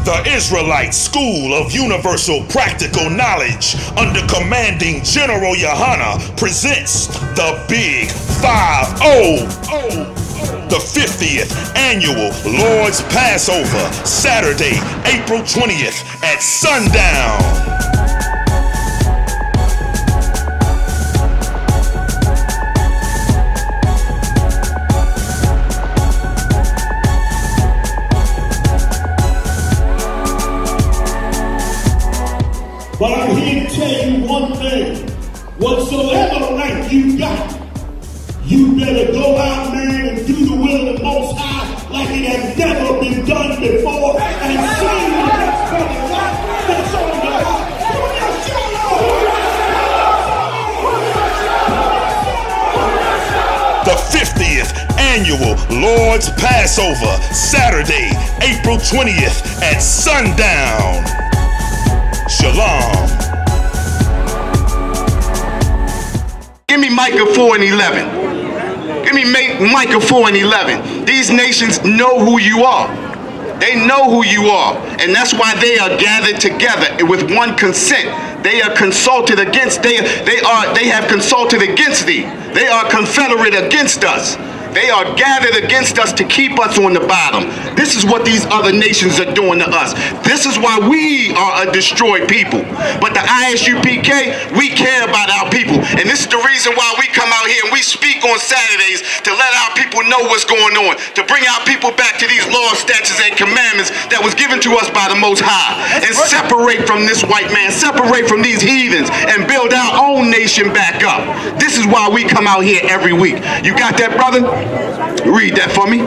The Israelite School of Universal Practical Knowledge, under commanding General Yahanna, presents the Big 5-0. The 50th Annual Lord's Passover, Saturday, April 20th at sundown. But I'm here to tell you one thing. Whatsoever rank you got, you better go out, man, and do the will of the Most High like it has never been done before. And sing the next brother right that's on the heart. The 50th Annual Lord's Passover, Saturday, April 20th at sundown. Shalom. Give me Micah 4 and 11. Give me Micah 4 and 11. These nations know who you are. They know who you are. And that's why they are gathered together with one consent. They are consulted against, they have consulted against thee. They are confederate against us. They are gathered against us to keep us on the bottom. This is what these other nations are doing to us. This is why we are a destroyed people. But the I.S.U.P.K, we care about our people. And this is the reason why we come out here and we speak on Saturdays to let our people know what's going on, to bring our people back to these laws, statutes, and commandments that was given to us by the Most High. And separate from this white man, separate from these heathens, and build our own nation back up. This is why we come out here every week. You got that, brother? Read that for me.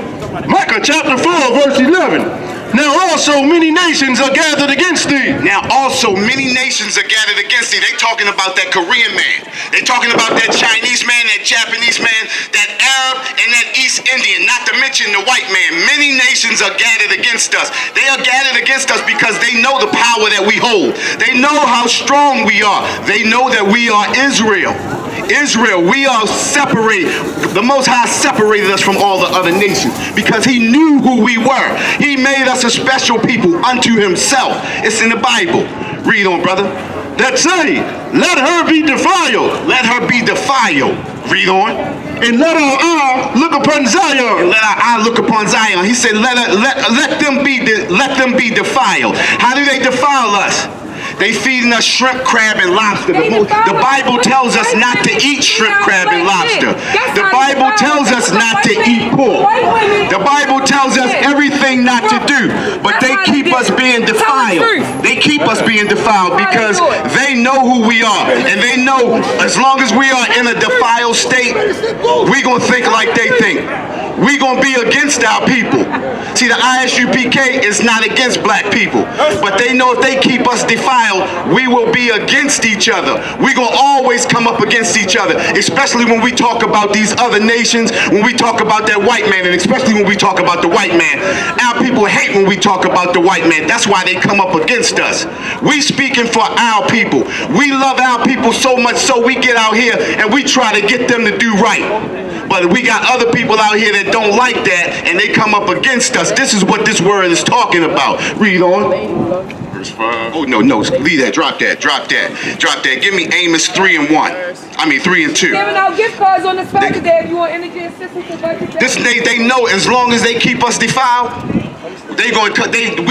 Micah chapter 4, verse 11. Now also many nations are gathered against thee. Now also many nations are gathered against thee. They talking about that Korean man. They talking about that Chinese man, that Japanese man, that Arab, and that East Indian, not to mention the white man. Many nations are gathered against us. They are gathered against us because they know the power that we hold. They know how strong we are. They know that we are Israel. Israel, we are separated. The Most High separated us from all the other nations because he knew who we were. He made us a special people unto himself. It's in the Bible. Read on, brother. That say, let her be defiled. Let her be defiled. Read on. And let our eye look upon Zion. And let our eye look upon Zion. He said, let them be defiled. How do they defile us? They feeding us shrimp, crab, and lobster. The Bible tells us not to eat shrimp, crab, and lobster. The Bible tells us not to eat pork. The Bible tells us everything not to do. But they keep us being defiled. They keep us being defiled because they know who we are. And they know as long as we are in a defiled state, we're going to think like they think. We're going to be against our people. See, the I.S.U.P.K is not against black people. But they know if they keep us defiled, we will be against each other. We're going to always come up against each other. Especially when we talk about these other nations, when we talk about that white man, and especially when we talk about the white man. Our people hate when we talk about the white man. That's why they come up against us. We speaking for our people. We love our people so much so we get out here and we try to get them to do right. But we got other people out here that don't like that, and they come up against us. This is what this word is talking about. Read on. Verse 5. Oh, no, leave that. Drop that. Give me Amos 3 and 1. I mean 3 and 2. Giving out gift cards on the spot today if you want energy assistance or budget. They know as long as they keep us defiled, we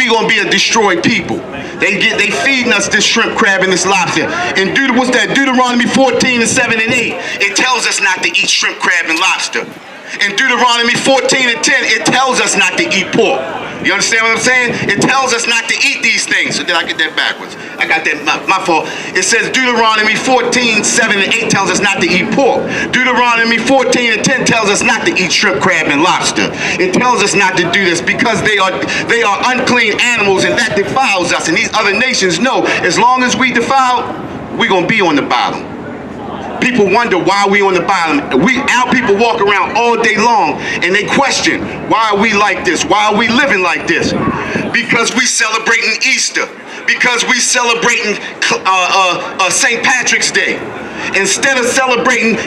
gonna be a destroyed people. They feeding us this shrimp, crab, and this lobster. And what's that? Deuteronomy 14 and 7 and 8. It tells us not to eat shrimp, crab, and lobster. In Deuteronomy 14 and 10, it tells us not to eat pork. You understand what I'm saying? It tells us not to eat these things. So did I get that backwards? I got that, my fault. It says Deuteronomy 14, 7 and 8 tells us not to eat pork. Deuteronomy 14 and 10 tells us not to eat shrimp, crab, and lobster. It tells us not to do this because they are unclean animals, and that defiles us. And these other nations know as long as we defile, we're going to be on the bottom. People wonder why we on the bottom. Our people walk around all day long and they question, why are we like this? Why are we living like this? Because we celebrating Easter. Because we celebrating St. Patrick's Day. Instead of celebrating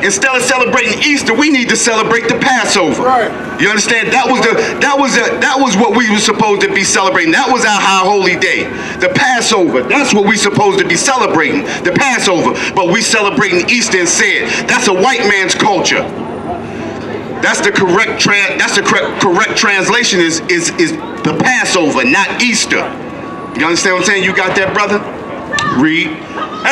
Easter, we need to celebrate the Passover. Right. You understand? That was what we were supposed to be celebrating. That was our high holy day, the Passover. That's what we supposed to be celebrating, the Passover. But we celebrating Easter instead. That's a white man's culture. That's the correct translation is the Passover, not Easter. You understand what I'm saying? You got that, brother? Read.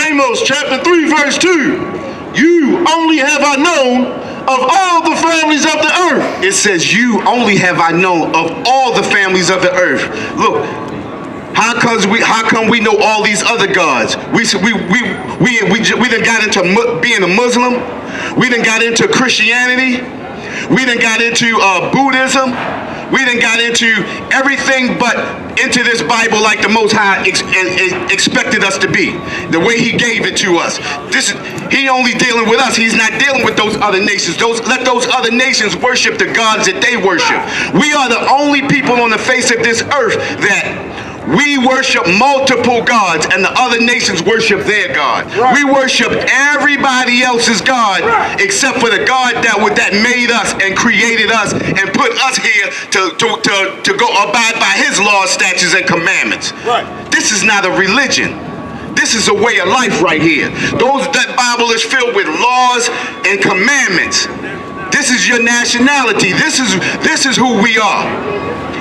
Amos chapter 3 verse 2. You only have I known of all the families of the earth. It says, you only have I known of all the families of the earth. Look, how come we know all these other gods? We done got into being a Muslim. We done got into Christianity. We done got into Buddhism. We done got into everything but into this Bible like the Most High expected us to be. The way He gave it to us. He only dealing with us. He's not dealing with those other nations. Let those other nations worship the gods that they worship. We are the only people on the face of this earth that we worship multiple gods, and the other nations worship their God. Right. We worship everybody else's God, right, except for the God that made us and created us and put us here to go abide by His laws, statutes, and commandments. Right. This is not a religion. This is a way of life right here. That Bible is filled with laws and commandments. This is your nationality. This is who we are.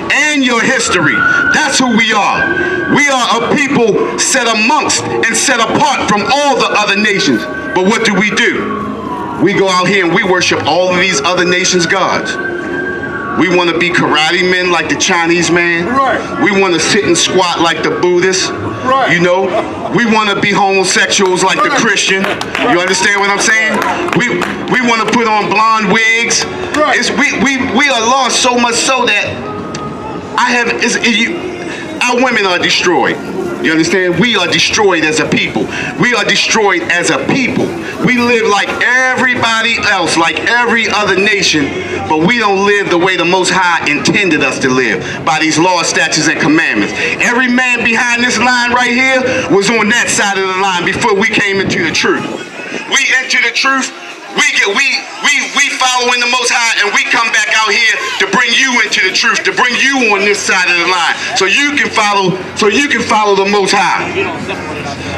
And your history. That's who we are. We are a people set amongst and set apart from all the other nations. But what do? We go out here and we worship all of these other nations' gods. We want to be karate men like the Chinese man. Right. We want to sit and squat like the Buddhists. Right. You know, we want to be homosexuals like the Christian. You understand what I'm saying? We want to put on blonde wigs. Right. We are lost so much so that our women are destroyed. You understand? We are destroyed as a people. We are destroyed as a people. We live like everybody else, like every other nation, but we don't live the way the Most High intended us to live, by these laws, statutes, and commandments. Every man behind this line right here was on that side of the line before we came into the truth. We enter the truth. We following the Most High, and we come back out here to bring you into the truth, to bring you on this side of the line, so you can follow the Most High.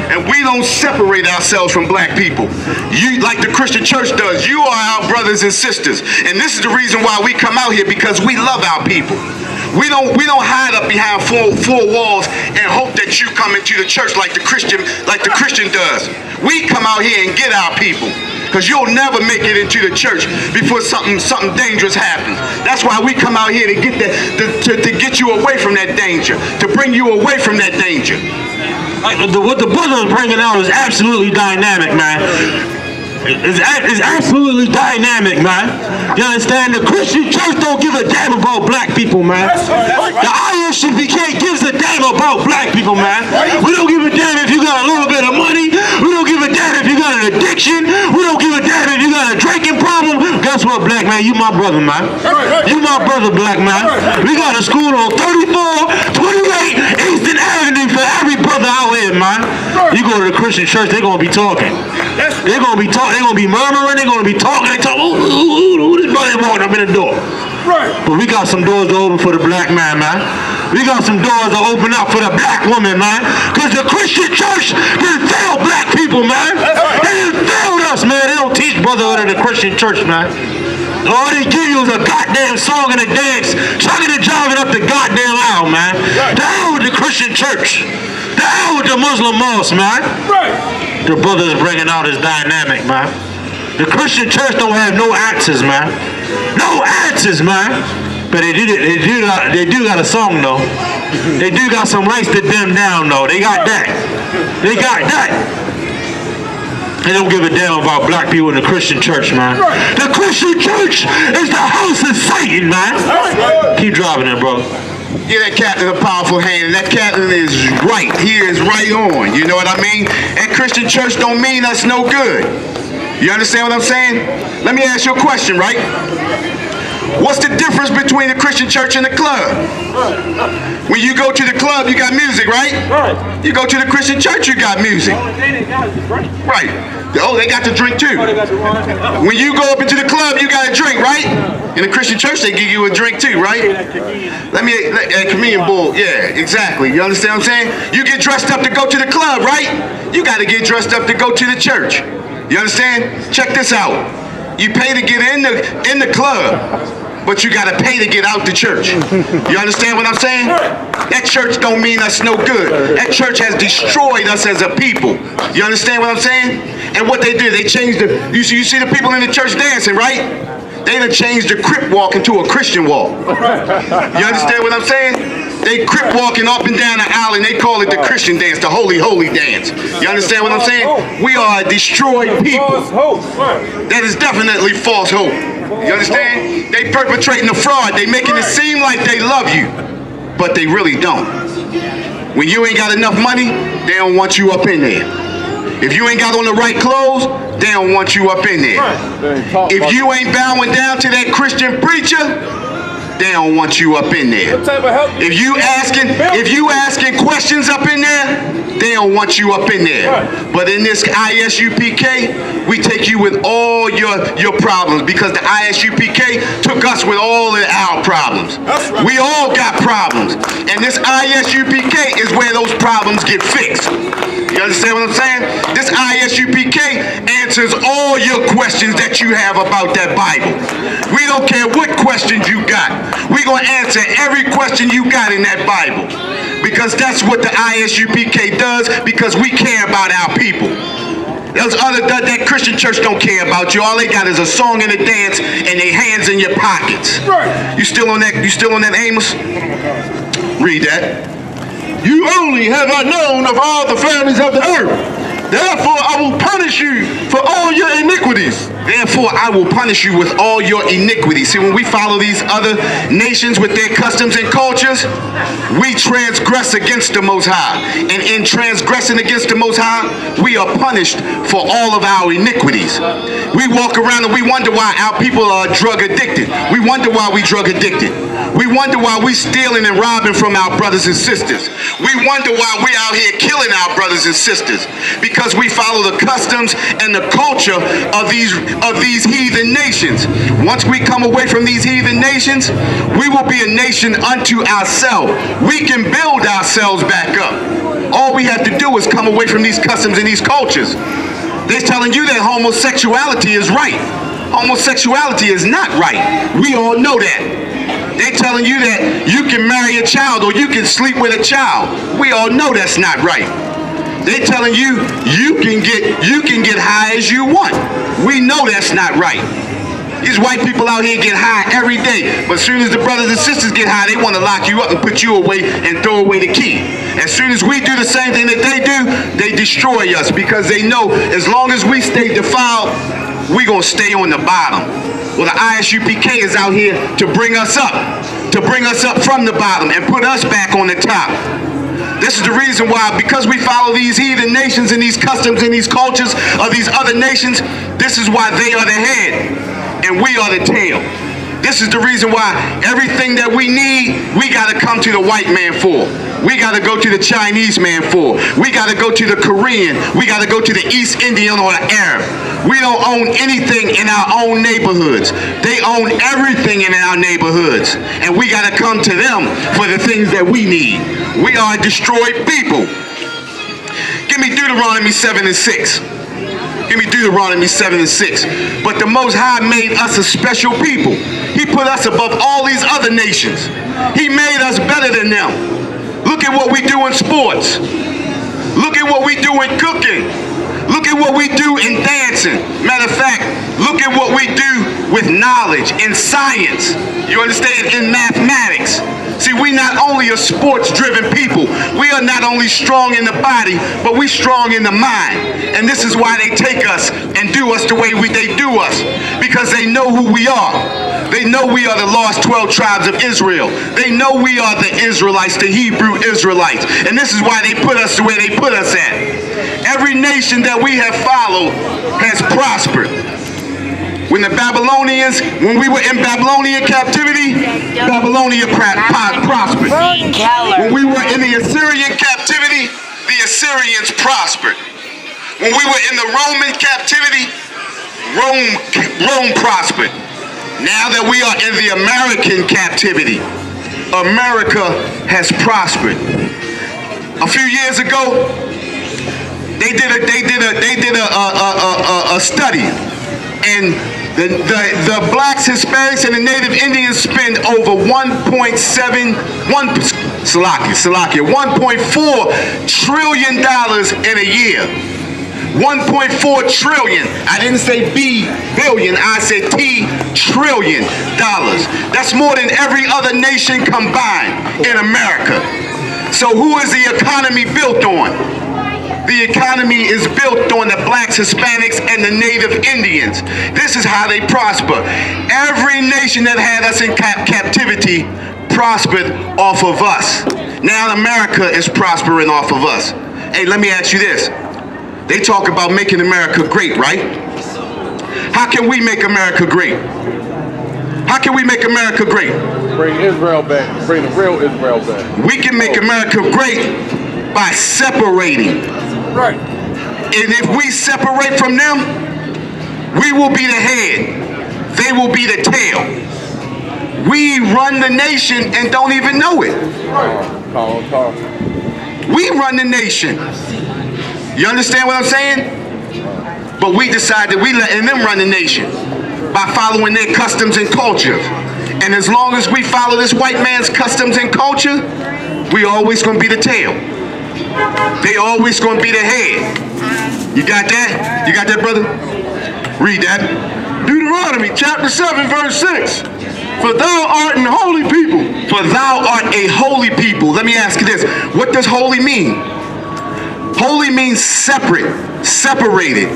And we don't separate ourselves from black people. You, like the Christian church does, you are our brothers and sisters. And this is the reason why we come out here, because we love our people. We don't hide up behind four walls and hope that you come into the church like the Christian does. We come out here and get our people, because you'll never make it into the church before something dangerous happens. That's why we come out here to get that, to get you away from that danger, to bring you away from that danger. What the brother is bringing out is absolutely dynamic, man. It's absolutely dynamic, man. You understand? The Christian church don't give a damn about black people, man. The I.S.U.P.K gives a damn about black people, man. We don't give a damn if you got a little bit of money. We don't give a damn if you got an addiction. We don't give a damn if you got a drinking problem. Guess what, black man? You my brother, man. You my brother, black man. We got a school on 3428 Eastern Avenue for every brother out here, man. You go to the Christian church, they're gonna be talking. They're gonna be talking. They're gonna be murmuring. They're gonna be talking. They talk. Who this brother walking up in the door? Right. But we got some doors to open for the black man, man. We got some doors to open up for the black woman, man. Cause the Christian church didn't fail black people, man. They didn't fail us, man. They don't teach brotherhood in the Christian church, man. All they give you is a goddamn song and a dance, chucking and driving up the goddamn aisle, man. The hell with the Christian church. The hell with the Muslim mosque, man. Right. The brother is bringing out his dynamic, man. The Christian church don't have no answers, man. No answers, man. But they do got a song, though. They do got some rights to dim down, though. They got that. They got that. They don't give a damn about black people in the Christian church, man. The Christian church is the house of Satan, man. Keep driving it, brother. Give that captain a powerful hand, and that captain is right. He is right on. You know what I mean? And Christian church don't mean us no good. You understand what I'm saying? Let me ask you a question, right? What's the difference between the Christian church and the club? When you go to the club, you got music, right? You go to the Christian church, you got music. Right. Oh, they got to drink too. When you go up into the club, you got to drink, right? In the Christian church, they give you a drink too, right? A communion bowl. Yeah, exactly. You understand what I'm saying? You get dressed up to go to the club, right? You got to get dressed up to go to the church. You understand? Check this out. You pay to get in the club, but you got to pay to get out the church. You understand what I'm saying? That church don't mean us no good. That church has destroyed us as a people. You understand what I'm saying? And what they did, they changed the, you see the people in the church dancing, right? They done changed the crip walk into a Christian walk. You understand what I'm saying? They crip walking up and down the aisle and they call it the Christian dance, the holy dance. You understand what I'm saying? We are a destroyed people. That is definitely false hope. You understand? They perpetrating the fraud. They making it seem like they love you, but they really don't. When you ain't got enough money, they don't want you up in there. If you ain't got on the right clothes, they don't want you up in there. If you ain't bowing down to that Christian preacher, they don't want you up in there. If you asking questions up in there, they don't want you up in there. But in this I.S.U.P.K, we take you with all your problems, because the I.S.U.P.K took us with all of our problems. We all got problems. And this I.S.U.P.K is where those problems get fixed. You understand what I'm saying? This I.S.U.P.K answers all your questions that you have about that Bible. We don't care what questions you got. We're going to answer every question you got in that Bible. Because that's what the I.S.U.P.K does, because we care about our people. That Christian church don't care about you. All they got is a song and a dance and their hands in your pockets. You still on that Amos? Read that. You only have I known of all the families of the earth. Therefore, I will punish you for all your iniquities. Therefore, I will punish you with all your iniquities. See, when we follow these other nations with their customs and cultures, we transgress against the Most High. And in transgressing against the Most High, we are punished for all of our iniquities. We walk around and we wonder why our people are drug addicted. We wonder why we drug addicted. We wonder why we stealing and robbing from our brothers and sisters. We wonder why we out here killing our brothers and sisters. Because we follow the customs and the culture of these heathen nations. Once we come away from these heathen nations, we will be a nation unto ourselves. We can build ourselves back up. All we have to do is come away from these customs and these cultures. They're telling you that homosexuality is right. Homosexuality is not right. We all know that. They're telling you that you can marry a child or you can sleep with a child. We all know that's not right. They're telling you you can get high as you want. We know that's not right. These white people out here get high every day, but as soon as the brothers and sisters get high, they want to lock you up and put you away and throw away the key. As soon as we do the same thing that they do, they destroy us, because they know as long as we stay defiled, we're going to stay on the bottom. Well, the I.S.U.P.K is out here to bring us up from the bottom and put us back on the top. This is the reason why, because we follow these heathen nations and these customs and these cultures of these other nations, this is why they are the head and we are the tail. This is the reason why everything that we need, we got to come to the white man for. We got to go to the Chinese man for. We got to go to the Korean. We got to go to the East Indian or the Arab. We don't own anything in our own neighborhoods. They own everything in our neighborhoods. And we got to come to them for the things that we need. We are a destroyed people. Give me Deuteronomy 7 and 6. Give me Deuteronomy 7 and 6. But the Most High made us a special people. He put us above all these other nations. He made us better than them. Look at what we do in sports. Look at what we do in cooking. Look at what we do in dancing. Matter of fact, look at what we do with knowledge, in science. You understand? In mathematics. See, we not only are sports-driven people. We are not only strong in the body, but we strong in the mind. And this is why they take us and do us the way they do us. Because they know who we are. They know we are the lost 12 tribes of Israel. They know we are the Israelites, the Hebrew Israelites. And this is why they put us the way they put us at. Every nation that we have followed has prospered. When we were in Babylonian captivity, Babylonia prospered. When we were in the Assyrian captivity, the Assyrians prospered. When we were in the Roman captivity, Rome prospered. Now that we are in the American captivity, America has prospered. A few years ago, they did a study, and the blacks, Hispanics, and the Native Indians spend over $1.4 trillion in a year. 1.4 trillion. I didn't say billion, I said trillion dollars. That's more than every other nation combined in America. So who is the economy built on? The economy is built on the blacks, Hispanics, and the Native Indians. This is how they prosper. Every nation that had us in captivity prospered off of us. Now America is prospering off of us. Hey, let me ask you this. They talk about making America great, right? How can we make America great? How can we make America great? Bring Israel back. Bring the real Israel back. We can make America great by separating. Right. And if we separate from them, we will be the head. They will be the tail. We run the nation and don't even know it. We run the nation. You understand what I'm saying? But we decided we letting them run the nation by following their customs and cultures. And as long as we follow this white man's customs and culture, we always gonna be the tail. They always gonna be the head. You got that? You got that, brother? Read that. Deuteronomy chapter 7 verse 6. For thou art an holy people. For thou art a holy people. Let me ask you this. What does holy mean? Holy means separate, separated,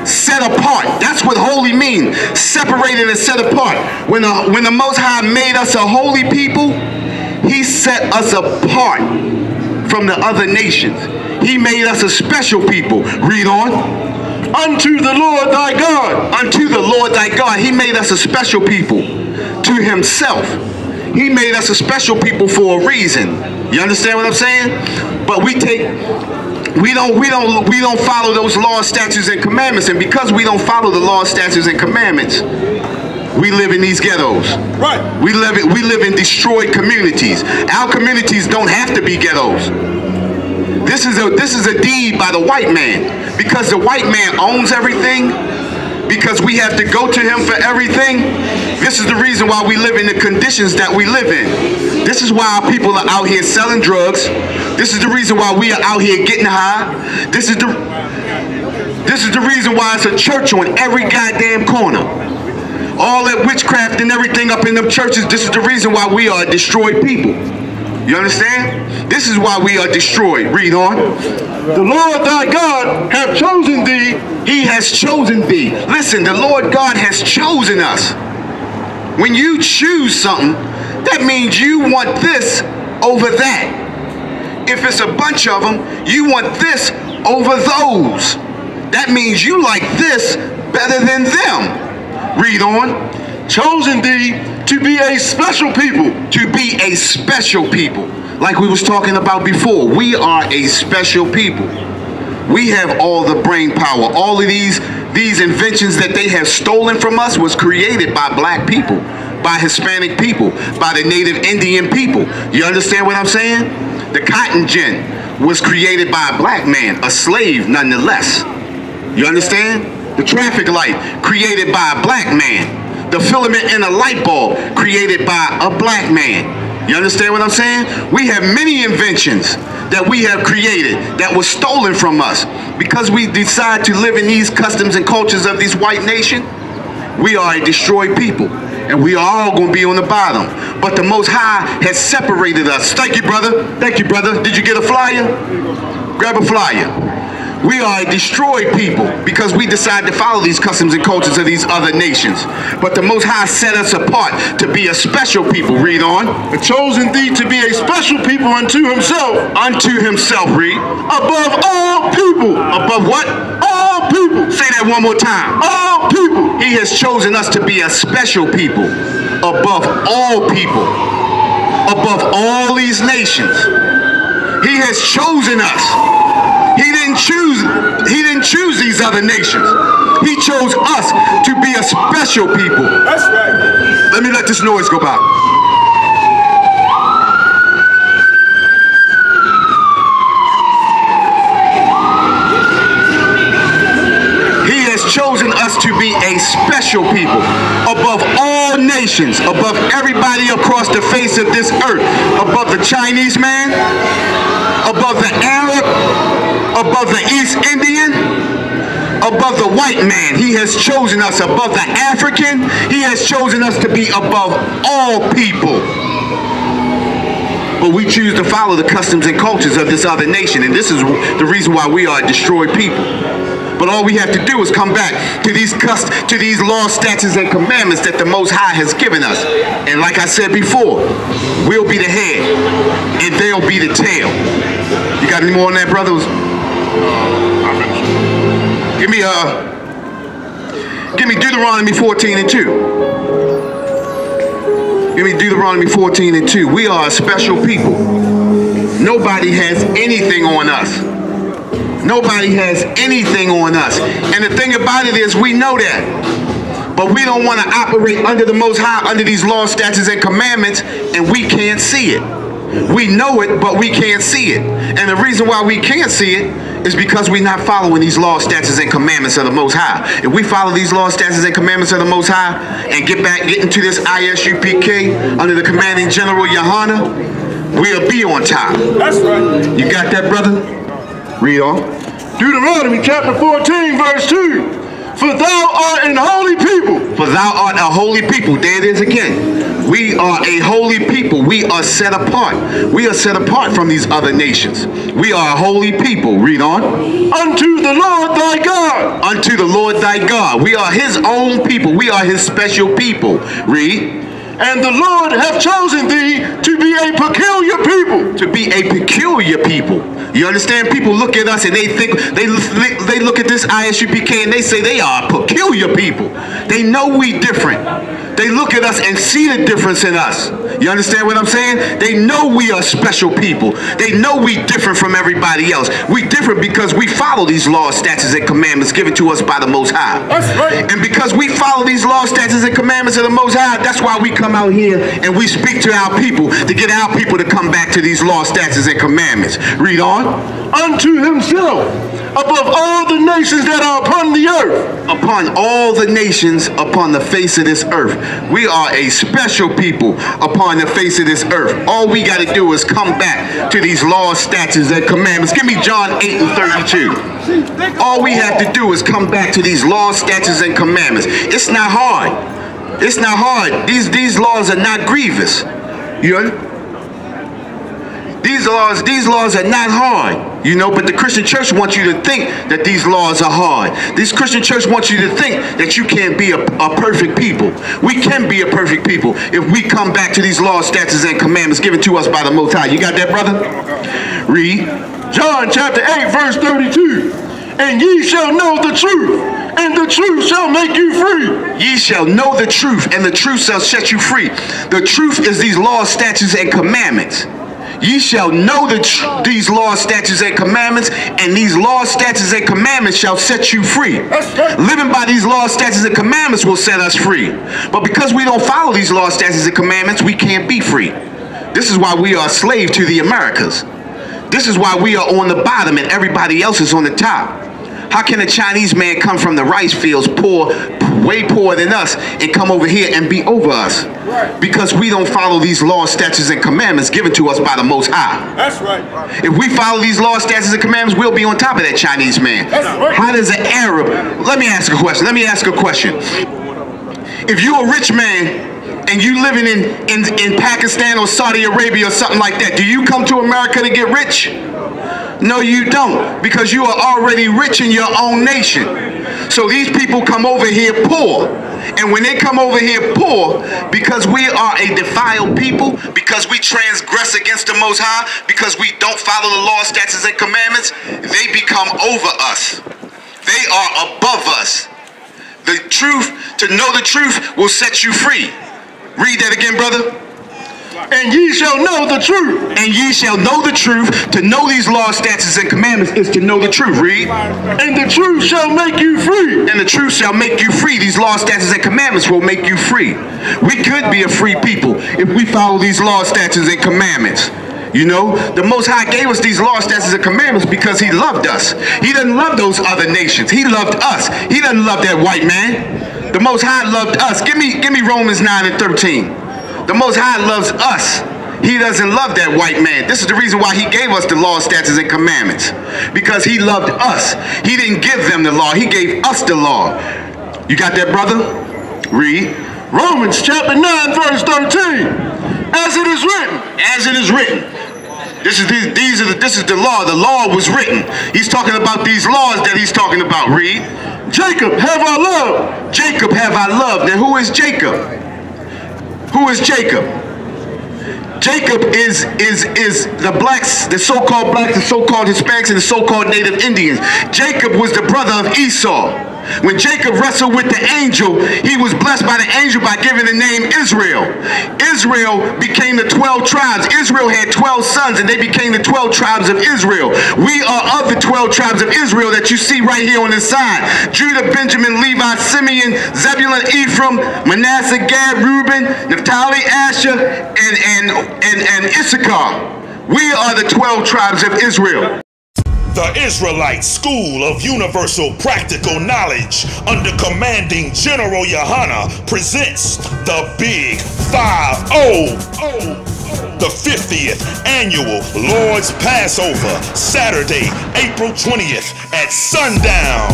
set apart. That's what holy means. Separated and set apart. When the Most High made us a holy people, He set us apart from the other nations. He made us a special people. Read on. Unto the Lord thy God. Unto the Lord thy God. He made us a special people to Himself. He made us a special people for a reason. You understand what I'm saying? But we don't follow those laws, statutes, and commandments, and because we don't follow the laws, statutes, and commandments, we live in these ghettos. Right. We live in destroyed communities. Our communities don't have to be ghettos. This is a deed by the white man, because the white man owns everything. Because we have to go to him for everything. This is the reason why we live in the conditions that we live in. This is why our people are out here selling drugs. This is the reason why we are out here getting high. This is the reason why it's a church on every goddamn corner. All that witchcraft and everything up in them churches. This is the reason why we are destroyed people. You understand? This is why we are destroyed. Read on. The Lord thy God hath chosen thee. He has chosen thee. Listen, the Lord God has chosen us. When you choose something, that means you want this over that. If it's a bunch of them, you want this over those. That means you like this better than them. Read on. Chosen thee to be a special people. To be a special people. Like we was talking about before, we are a special people. We have all the brain power. All of these inventions that they have stolen from us was created by black people, by Hispanic people, by the Native Indian people. You understand what I'm saying? The cotton gin was created by a black man, a slave nonetheless. You understand? The traffic light created by a black man. The filament in a light bulb created by a black man. You understand what I'm saying? We have many inventions that we have created that was stolen from us. Because we decide to live in these customs and cultures of this white nation, we are a destroyed people. And we are all going to be on the bottom. But the Most High has separated us. Thank you, brother. Thank you, brother. Did you get a flyer? Grab a flyer. We are a destroyed people because we decided to follow these customs and cultures of these other nations. But the Most High set us apart to be a special people. Read on. And chosen thee to be a special people unto Himself. Unto Himself. Read. Above all people. Above what? All all people. Say that one more time. All people. He has chosen us to be a special people above all people, above all these nations. He has chosen us. He didn't choose these other nations. He chose us to be a special people. That's right. Let me let this noise go by. He has chosen us to be a special people above all nations, above everybody across the face of this earth, above the Chinese man, above the Arab, above the East Indian, above the white man. He has chosen us above the African. He has chosen us to be above all people. But we choose to follow the customs and cultures of this other nation, and this is the reason why we are destroyed people. But all we have to do is come back to these laws, statutes, and commandments that the Most High has given us. And like I said before, we'll be the head, and they'll be the tail. You got any more on that, brothers? Give me Deuteronomy 14 and 2. Give me Deuteronomy 14 and 2. We are a special people. Nobody has anything on us. Nobody has anything on us. And the thing about it is, we know that. But we don't want to operate under the Most High, under these laws, statutes, and commandments, and we can't see it. We know it, but we can't see it. And the reason why we can't see it is because we're not following these laws, statutes, and commandments of the Most High. If we follow these laws, statutes, and commandments of the Most High and get into this I.S.U.P.K. under the commanding General Yahanna, we'll be on top. That's right. You got that, brother? Read on. Deuteronomy chapter 14, verse 2. For thou art an holy people. For thou art a holy people. There it is again. We are a holy people. We are set apart. We are set apart from these other nations. We are a holy people. Read on. Unto the Lord thy God. Unto the Lord thy God. We are his own people. We are his special people. Read. And the Lord hath chosen thee to be a peculiar people. To be a peculiar people. You understand? People look at us and they think, they look at this I.S.U.P.K. and they say they are peculiar people. They know we different. They look at us and see the difference in us. You understand what I'm saying? They know we are special people. They know we different from everybody else. We different because we follow these laws, statutes, and commandments given to us by the Most High. That's right. And because we follow these laws, statutes, and commandments of the Most High, that's why we come out here and we speak to our people to get our people to come back to these laws, statutes, and commandments. Read on. Unto himself, above all the nations that are upon the earth. Upon all the nations upon the face of this earth. We are a special people upon the face of this earth. All we got to do is come back to these laws, statutes, and commandments. Give me John 8 and 32. All we have to do is come back to these laws, statutes, and commandments. It's not hard. It's not hard. These laws are not grievous. You know? These laws are not hard, you know, but the Christian church wants you to think that these laws are hard. This Christian church wants you to think that you can't be a perfect people. We can be a perfect people if we come back to these laws, statutes, and commandments given to us by the Most High. You got that, brother? Read. John chapter 8, verse 32. And ye shall know the truth, and the truth shall make you free. Ye shall know the truth, and the truth shall set you free. The truth is these laws, statutes, and commandments. Ye shall know these laws, statutes, and commandments, and these laws, statutes, and commandments shall set you free. Living by these laws, statutes, and commandments will set us free. But because we don't follow these laws, statutes, and commandments, we can't be free. This is why we are a slave to the Americas. This is why we are on the bottom and everybody else is on the top. How can a Chinese man come from the rice fields, poor, way poorer than us, and come over here and be over us? Right. Because we don't follow these laws, statutes, and commandments given to us by the Most High. That's right. If we follow these laws, statutes, and commandments, we'll be on top of that Chinese man. That's right. How does an Arab, let me ask a question. If you're a rich man and you living in Pakistan or Saudi Arabia or something like that, do you come to America to get rich? No, you don't, because you are already rich in your own nation. So these people come over here poor. And when they come over here poor, because we are a defiled people, because we transgress against the Most High, because we don't follow the law, statutes, and commandments, they become over us. They are above us. The truth, to know the truth will set you free. Read that again, brother. And ye shall know the truth. And ye shall know the truth. To know these laws, statutes, and commandments is to know the truth. Read. And the truth shall make you free. And the truth shall make you free. These laws, statutes, and commandments will make you free. We could be a free people if we follow these laws, statutes, and commandments. You know, the Most High gave us these laws, statutes, and commandments because he loved us. He doesn't love those other nations. He loved us. He doesn't love that white man. The Most High loved us. Give me Romans 9 and 13. The Most High loves us. He doesn't love that white man. This is the reason why he gave us the law, statutes, and commandments. Because he loved us. He didn't give them the law. He gave us the law. You got that, brother? Read. Romans chapter 9, verse 13. As it is written. As it is written. This is the law. The law was written. He's talking about these laws that he's talking about. Read. Jacob have I loved. Jacob have I loved. Now who is Jacob? Who is Jacob? Jacob is the blacks, the so-called blacks, the so-called Hispanics, and the so-called Native Indians. Jacob was the brother of Esau. When Jacob wrestled with the angel, he was blessed by the angel by giving the name Israel. Israel became the 12 tribes. Israel had 12 sons, and they became the 12 tribes of Israel. We are of the 12 tribes of Israel that you see right here on this side. Judah, Benjamin, Levi, Simeon, Zebulun, Ephraim, Manasseh, Gad, Reuben, Naphtali, Asher, and Issachar. We are the 12 tribes of Israel. The Israelite School of Universal Practical Knowledge under commanding General Yahanna presents the Big 5-0. The 50th Annual Lord's Passover, Saturday, April 20th at sundown.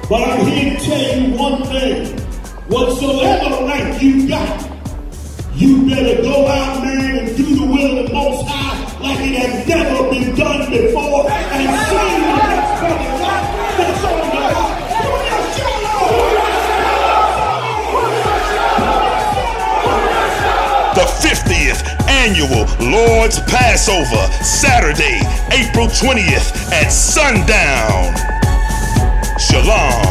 But I'm here to tell you one thing. Whatsoever right you got, you better go out, man, and do the will of the Most High like it has never been done before, and sing the next brother life that's on your heart. The 50th Annual Lord's Passover, Saturday, April 20th at sundown. Shalom.